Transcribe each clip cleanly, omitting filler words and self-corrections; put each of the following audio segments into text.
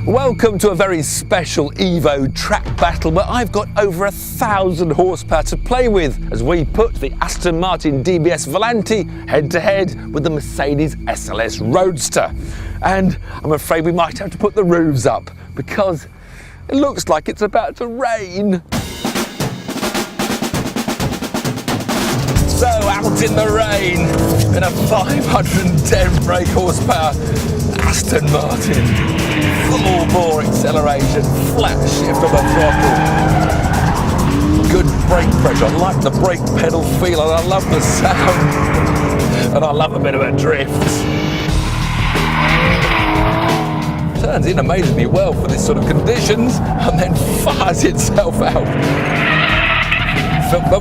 Welcome to a very special Evo track battle where I've got over 1,000 horsepower to play with as we put the Aston Martin DBS Volante head to head with the Mercedes SLS Roadster. And I'm afraid we might have to put the roofs up because it looks like it's about to rain. So out in the rain in a 510 brake horsepower Aston Martin, full bore acceleration, flat shift on the throttle, good brake pressure. I like the brake pedal feel and I love the sound and I love a bit of a drift. Turns in amazingly well for this sort of conditions and then fires itself out.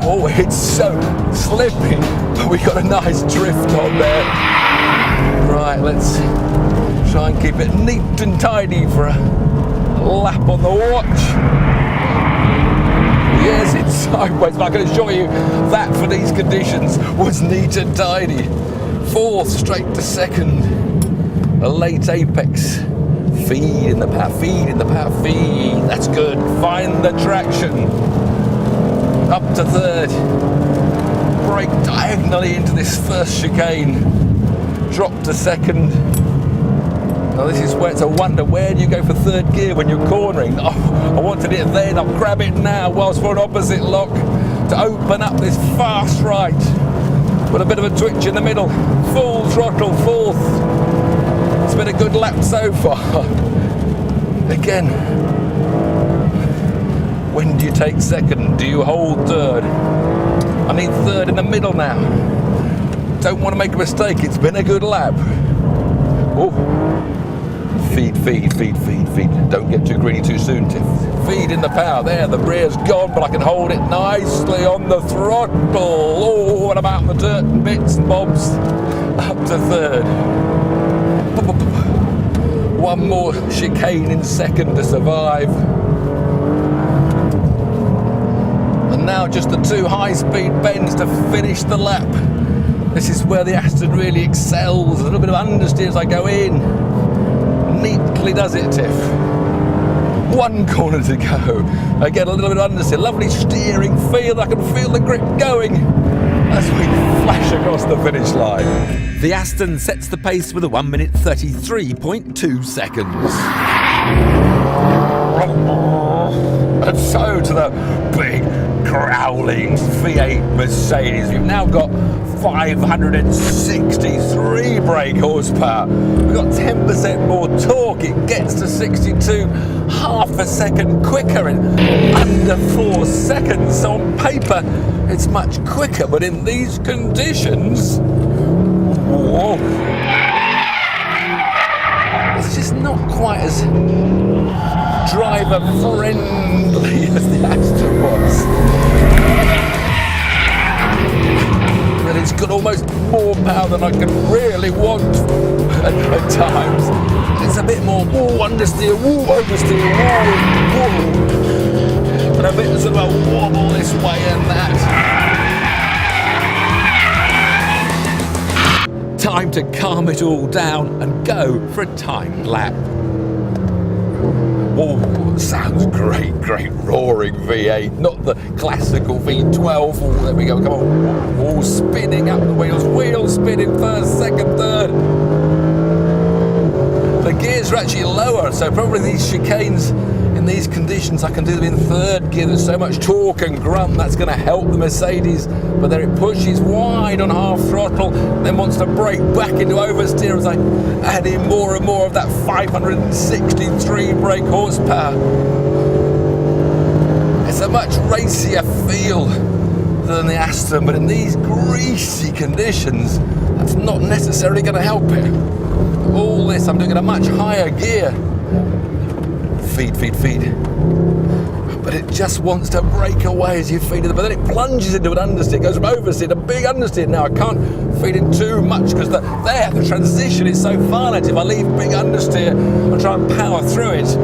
Oh, it's so slippy, but we got a nice drift on there. Right, let's try and keep it neat and tidy for a lap on the watch. Yes, it's sideways, but I can assure you that for these conditions was neat and tidy. Fourth straight to second, a late apex. Feed in the power, feed in the power, feed. That's good. Find the traction. Up to third. Brake diagonally into this first chicane. Drop to second. Now this is where it's a wonder. Where do you go for third gear when you're cornering? Oh, I wanted it then. I'll grab it now whilst we're on opposite lock to open up this fast right with a bit of a twitch in the middle. Full throttle, fourth. It's been a good lap so far. Again, when do you take second? Do you hold third? I need third in the middle now. Don't want to make a mistake. It's been a good lap. Oh, feed, feed, feed, feed, feed. Don't get too greedy too soon, Tiff. Feed in the power. There, the rear's gone, but I can hold it nicely on the throttle. Oh, what about the dirt and bits and bobs? Up to third. One more chicane in second to survive. And now just the two high-speed bends to finish the lap. This is where the Aston really excels. A little bit of understeer as I go in. Neatly does it, Tiff. One corner to go. Again, a little bit of understeer. Lovely steering feel. I can feel the grip going as we flash across the finish line. The Aston sets the pace with a 1 minute 33.2 seconds. And so to the big growling V8 Mercedes. We've now got 563 brake horsepower. We've got 10% more torque. It gets to 62 half a second quicker in under 4 seconds. So on paper, it's much quicker, but in these conditions, whoa, it's just not quite as driver friendly as the Aston was. And it's got almost more power than I could really want at times. It's a bit more understeer, oversteer, and a bit sort of a wobble this way and that. Time to calm it all down and go for a timed lap. Oh, sounds great, great roaring V8, not the classical V12. Oh, there we go, come on. Oh, spinning up the wheels spinning first, second, third. The gears are actually lower, so probably these chicanes in these conditions, I can do them in third gear. There's so much torque and grunt, that's going to help the Mercedes. But there it pushes wide on half throttle, then wants to brake back into oversteer as I add in more and more of that 563 brake horsepower. It's a much racier feel than the Aston, but in these greasy conditions, that's not necessarily going to help it. All this, I'm doing in a much higher gear. Feed, feed, feed. But it just wants to break away as you feed it, but then it plunges into an understeer, it goes from oversteer to big understeer. Now I can't feed in too much because the transition is so violent. If I leave big understeer and try and power through it,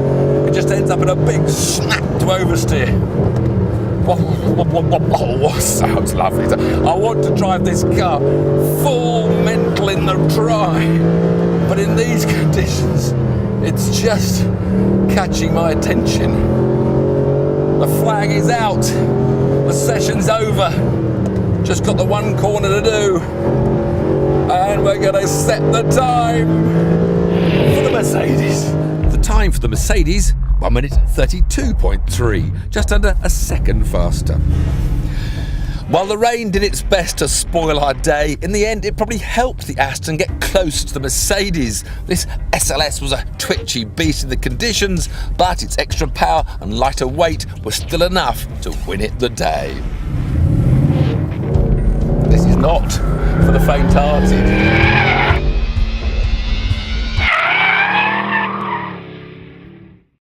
it just ends up in a big snap to oversteer. Oh, sounds lovely. I want to drive this car full mental in the dry, but in these conditions, It's just catching my attention. The flag is out. The session's over. Just got the one corner to do. And we're going to set the time for the Mercedes. The time for the Mercedes, 1 minute 32.3, just under a second faster. While the rain did its best to spoil our day, in the end it probably helped the Aston get close to the Mercedes. This SLS was a twitchy beast in the conditions, but its extra power and lighter weight was still enough to win it the day. This is not for the faint-hearted.